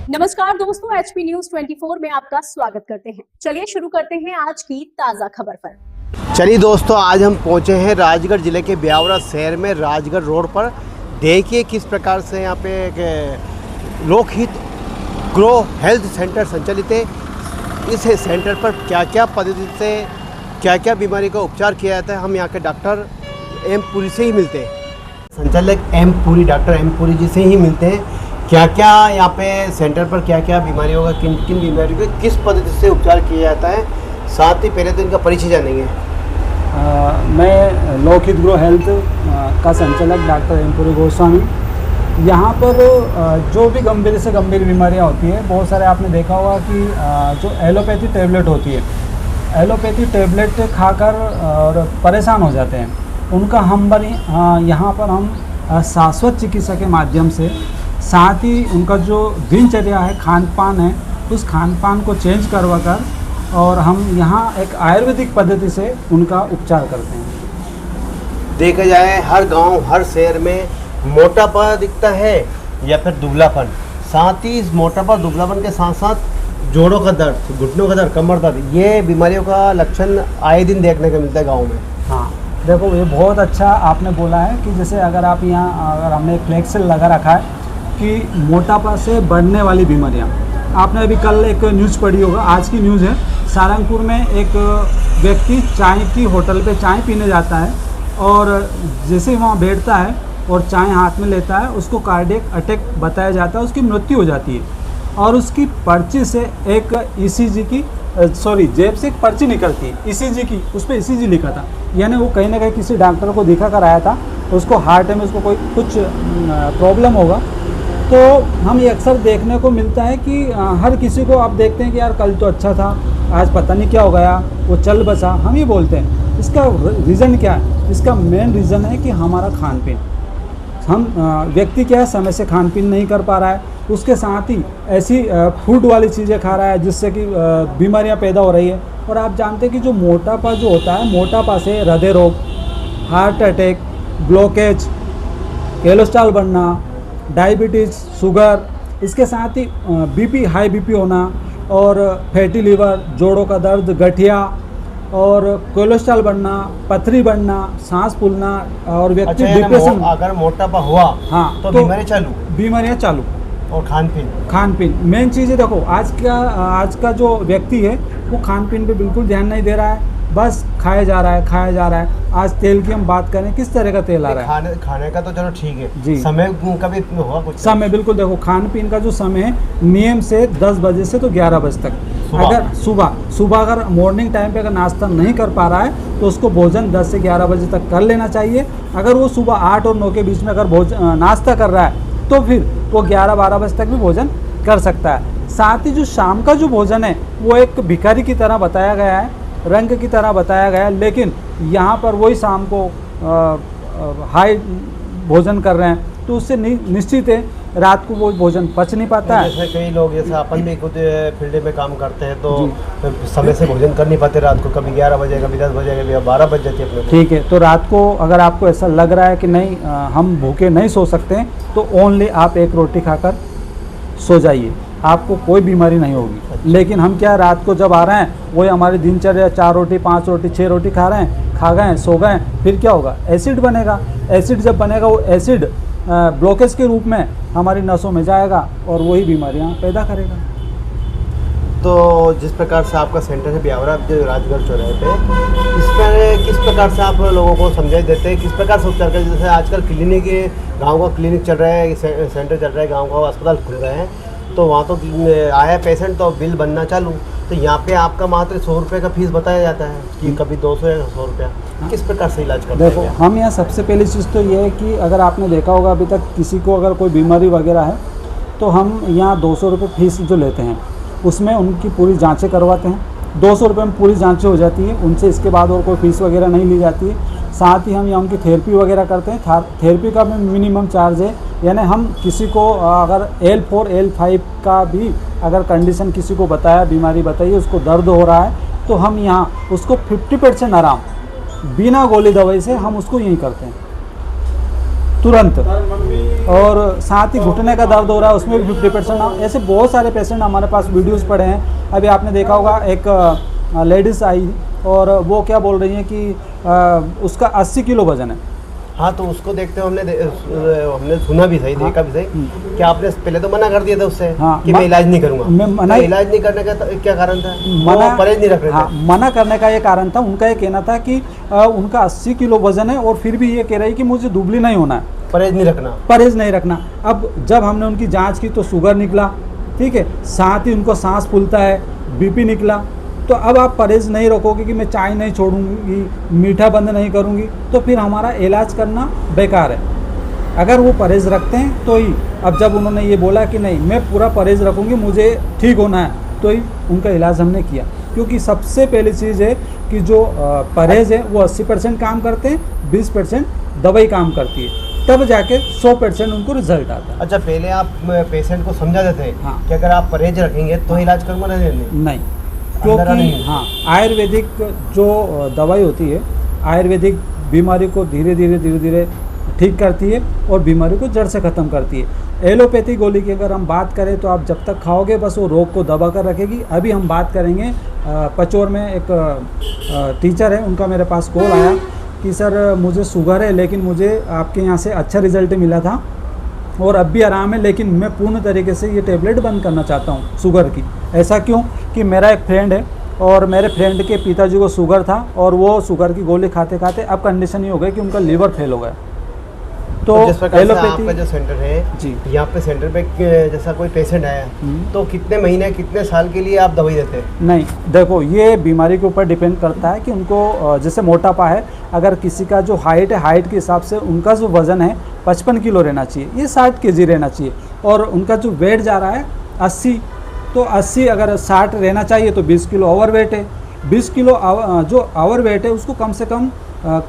नमस्कार दोस्तों, HP news 24 में आपका स्वागत करते हैं। चलिए शुरू करते हैं आज की ताज़ा खबर पर। चलिए दोस्तों, आज हम पहुंचे हैं राजगढ़ जिले के ब्यावरा शहर में राजगढ़ रोड पर। देखिए किस प्रकार से यहाँ पे एक लोकहित ग्रो हेल्थ सेंटर संचालित है। इस सेंटर पर क्या क्या पद्धति से क्या क्या बीमारी का उपचार किया जाता है, हम यहाँ के डॉक्टर एम पुरी से ही मिलते हैं। संचालक M Puri, doctor M Puri ji से ही मिलते हैं। क्या क्या यहाँ पे सेंटर पर क्या क्या बीमारियों का, किन किन बीमारियों का किस पद्धति से उपचार किया जाता है, साथ ही पहले तो इनका परिचय जानेंगे। मैं लोकहित ग्रो हेल्थ का संचालक डॉक्टर एम पुरी गोस्वामी। यहाँ पर जो भी गंभीर से गंभीर बीमारियाँ होती हैं, बहुत सारे आपने देखा होगा कि जो एलोपैथी टैबलेट होती है, एलोपैथी टैबलेट खाकर और परेशान हो जाते हैं, उनका हम यहाँ पर हम शाश्वत चिकित्सा के माध्यम से, साथ ही उनका जो दिनचर्या है, खान पान है, उस खान पान को चेंज करवा कर और हम यहाँ एक आयुर्वेदिक पद्धति से उनका उपचार करते हैं। देखा जाए हर गांव हर शहर में मोटापा दिखता है या फिर दुबलापन, साथ ही इस मोटापा दुबलापन के साथ साथ जोड़ों का दर्द, घुटनों का दर्द, कमर दर्द, ये बीमारियों का लक्षण आए दिन देखने को मिलता है गाँव में। हाँ, देखो ये बहुत अच्छा आपने बोला है कि जैसे अगर आप यहाँ, अगर हमने फ्लेक्स लगा रखा है कि मोटापा से बढ़ने वाली बीमारियाँ, आपने अभी कल एक न्यूज़ पढ़ी होगा, आज की न्यूज़ है, सारंगपुर में एक व्यक्ति चाय की होटल पे चाय पीने जाता है और जैसे ही वहाँ बैठता है और चाय हाथ में लेता है, उसको कार्डियक अटैक बताया जाता है, उसकी मृत्यु हो जाती है। और उसकी पर्ची से एक ईसीजी की जेब से एक पर्ची निकलती है ईसीजी की, उस पर ईसीजी लिखा था, यानी वो कहीं ना कहीं किसी डॉक्टर को दिखा कर आया था, उसको हार्ट में उसको कोई कुछ प्रॉब्लम होगा। तो हम ये अक्सर देखने को मिलता है कि हर किसी को आप देखते हैं कि यार कल तो अच्छा था, आज पता नहीं क्या हो गया, वो चल बसा, हम ही बोलते हैं। इसका रीज़न क्या है? इसका मेन रीज़न है कि हमारा खान पीन, हम व्यक्ति क्या है, समय से खान पीन नहीं कर पा रहा है, उसके साथ ही ऐसी फूड वाली चीज़ें खा रहा है जिससे कि बीमारियां पैदा हो रही है। और आप जानते हैं कि जो मोटापा जो होता है, मोटापा से हृदय रोग, हार्ट अटैक, ब्लॉकेज, कोलेस्ट्रॉल बढ़ना, डायबिटीज़, शुगर, इसके साथ ही बीपी, हाई बीपी होना और फैटी लीवर, जोड़ों का दर्द, गठिया और कोलेस्ट्रॉल बढ़ना, पथरी बढ़ना, सांस फूलना और व्यक्ति डिप्रेशन। अगर मोटापा हुआ हाँ तो बीमारियाँ चालू। और खान पीन मेन चीज़ है। देखो आज का जो व्यक्ति है वो खान पीन पे बिल्कुल ध्यान नहीं दे रहा है, बस खाया जा रहा है। आज तेल की हम बात करें, किस तरह का तेल आ रहा है? खाने का तो चलो ठीक है जी, समय का भी होगा कुछ समय। बिल्कुल, देखो खान पीन का जो समय है नियम से 10 बजे से तो 11 बजे तक। अगर सुबह अगर मॉर्निंग टाइम पे अगर नाश्ता नहीं कर पा रहा है तो उसको भोजन 10 से 11 बजे तक कर लेना चाहिए। अगर वो सुबह 8 और 9 के बीच में अगर नाश्ता कर रहा है तो फिर वो 11-12 बजे तक भी भोजन कर सकता है। साथ ही जो शाम का जो भोजन है वो एक भिखारी की तरह बताया गया है, रंग की तरह बताया गया है, लेकिन यहाँ पर वही शाम को हाई भोजन कर रहे हैं, तो उससे निश्चित है रात को वो भोजन पच नहीं पाता है। जैसे कई लोग, जैसे अपन भी खुद फील्ड में काम करते हैं तो समय से भोजन कर नहीं पाते, रात को कभी 11 बजे, कभी 10 बजे, कभी 12 बज जाती है अपने। ठीक है, तो रात को अगर आपको ऐसा लग रहा है कि नहीं हम भूखे नहीं सो सकते हैं, तो ओनली आप एक रोटी खाकर सो जाइए, आपको कोई बीमारी नहीं होगी। लेकिन हम क्या, रात को जब आ रहे हैं वही हमारी दिनचर्या 4 रोटी, 5 रोटी, 6 रोटी खा रहे हैं, खा गए, सो गए, फिर क्या होगा? एसिड बनेगा। एसिड जब बनेगा, वो एसिड ब्लॉकेज के रूप में हमारी नसों में जाएगा और वही बीमारियां पैदा करेगा। तो जिस प्रकार से आपका सेंटर है ब्यावरा राजगढ़ चौराहे पे, इस पर किस प्रकार से आप लोगों को समझाई देते हैं, किस प्रकार से उपचार करते हैं? जैसे आजकल क्लिनिक, गाँव का क्लिनिक चल रहा है, सेंटर चल रहा है, गाँव का अस्पताल खुल रहे हैं, तो वहाँ तो आया पेशेंट तो बिल बनना चालू, तो यहाँ पे आपका मात्र 100 रुपये का फीस बताया जाता है कि कभी 200 या 100 रुपया। किस प्रकार से इलाज करते हैं? देखो, हम यहाँ सबसे पहली चीज़ तो ये है कि अगर आपने देखा होगा अभी तक किसी को अगर कोई बीमारी वगैरह है तो हम यहाँ 200 रुपये फीस जो लेते हैं, उसमें उनकी पूरी जाँचें करवाते हैं। 200 रुपये में पूरी जाँचें हो जाती है उनसे, इसके बाद और कोई फीस वगैरह नहीं ली जाती है। साथ ही हम यहाँ उनकी थेरेपी वगैरह करते हैं। थेरेपी का भी मिनिमम चार्ज है, यानी हम किसी को अगर L4 L5 का भी अगर कंडीशन किसी को बताया, बीमारी बताइए, उसको दर्द हो रहा है, तो हम यहाँ उसको 50% आराम बिना गोली दवाई से हम उसको यहीं करते हैं। तुरंत। और साथ ही घुटने का दर्द हो रहा है उसमें भी 50%। ऐसे बहुत सारे पेशेंट हमारे पास वीडियोस पड़े हैं। अभी आपने देखा होगा एक लेडीज़ आई और वो क्या बोल रही है कि उसका 80 किलो वजन है। हाँ, तो उसको देखते हुए हमने सुना भी सही, हाँ। देखा भी सही कि आपने पहले तो मना कर दिया था उससे हाँ, कि मैं इलाज नहीं करूंगा। मैं मना- तो इलाज नहीं करने का क्या कारण था? मना वो परहेज नहीं रख रहे थे। हाँ, मना करने का ये कारण था। उनका ये कहना था कि उनका 80 किलो वजन है और फिर भी ये कह रही कि मुझे दुबली नहीं होना है, परहेज नहीं रखना। परहेज नहीं रखना। अब जब हमने उनकी जांच की तो शुगर निकला, ठीक है, साथ ही उनको सांस फूलता है, बीपी निकला। तो अब आप परहेज नहीं रखोगे कि मैं चाय नहीं छोड़ूंगी, मीठा बंद नहीं करूंगी, तो फिर हमारा इलाज करना बेकार है। अगर वो परहेज रखते हैं तो ही, अब जब उन्होंने ये बोला कि नहीं मैं पूरा परहेज रखूंगी, मुझे ठीक होना है, तो ही उनका इलाज हमने किया। क्योंकि सबसे पहली चीज़ है कि जो परहेज है वो 80% काम करते हैं, 20% दवाई काम करती है, तब जाके 100% उनको रिजल्ट आता है। अच्छा, पहले आप पेशेंट को समझा देते हैं हाँ। कि अगर आप परहेज रखेंगे तो इलाज करूँगा, नहीं? नहीं, अंदर क्योंकि नहीं। हाँ, आयुर्वेदिक जो दवाई होती है, आयुर्वेदिक बीमारी को धीरे धीरे ठीक करती है और बीमारी को जड़ से ख़त्म करती है। एलोपैथी गोली की अगर हम बात करें तो आप जब तक खाओगे बस वो रोग को दबा कर रखेगी। अभी हम बात करेंगे पचौर में एक टीचर है, उनका मेरे पास कॉल आया कि सर मुझे शुगर है लेकिन मुझे आपके यहाँ से अच्छा रिजल्ट मिला था और अब भी आराम है, लेकिन मैं पूर्ण तरीके से ये टेबलेट बंद करना चाहता हूँ शुगर की। ऐसा क्यों कि मेरा एक फ्रेंड है और मेरे फ्रेंड के पिताजी को शुगर था और वो शुगर की गोली खाते खाते अब कंडीशन ये हो गई कि उनका लीवर फेल हो गया। तो जिस प्रकार से आपका एलोपैथी जो सेंटर है जी, यहाँ पे सेंटर पे जैसा कोई पेशेंट आया तो कितने महीने कितने साल के लिए आप दवाई देते हैं? नहीं, देखो ये बीमारी के ऊपर डिपेंड करता है कि उनको जैसे मोटापा है, अगर किसी का जो हाइट है, हाइट के हिसाब से उनका जो वज़न है 55 किलो रहना चाहिए, ये 60 केजी रहना चाहिए। और उनका जो वेट जा रहा है 80, तो 80 अगर 60 रहना चाहिए तो 20 किलो ओवर वेट है। 20 किलो जो ओवर वेट है उसको कम से कम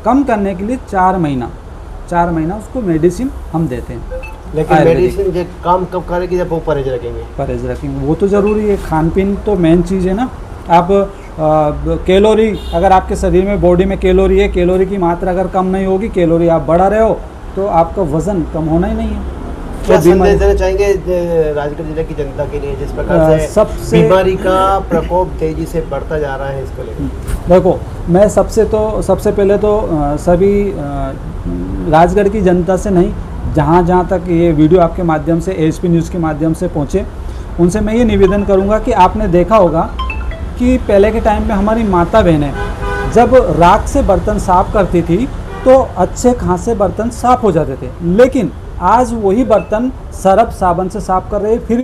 कम करने के लिए 4 महीना उसको मेडिसिन हम देते हैं। लेकिन आयुर्वेदिक। मेडिसिन जो काम कब करेगी जब वो परहेज रखेंगे? परहेज रखेंगे, वो तो ज़रूरी है। खान पीन तो मेन चीज़ है ना। आप कैलोरी, अगर आपके शरीर में बॉडी में कैलोरी है, कैलोरी की मात्रा अगर कम नहीं होगी, कैलोरी आप बढ़ा रहे हो तो आपका वज़न कम होना ही नहीं है। क्या तो संदेश देना चाहेंगे राजगढ़ जिले की जनता के लिए जिस प्रकार से सबसे बीमारी का प्रकोप तेजी से बढ़ता जा रहा है इसको लेकर? देखो, मैं सबसे पहले तो सभी राजगढ़ की जनता से नहीं, जहाँ तक ये वीडियो आपके माध्यम से एएचपी न्यूज़ के माध्यम से पहुँचे, उनसे मैं ये निवेदन करूँगा कि आपने देखा होगा कि पहले के टाइम में हमारी माता बहनें जब राख से बर्तन साफ़ करती थी तो अच्छे खासे बर्तन साफ़ हो जाते थे, लेकिन आज वही बर्तन सरफ साबुन से साफ़ कर रहे हैं, फिर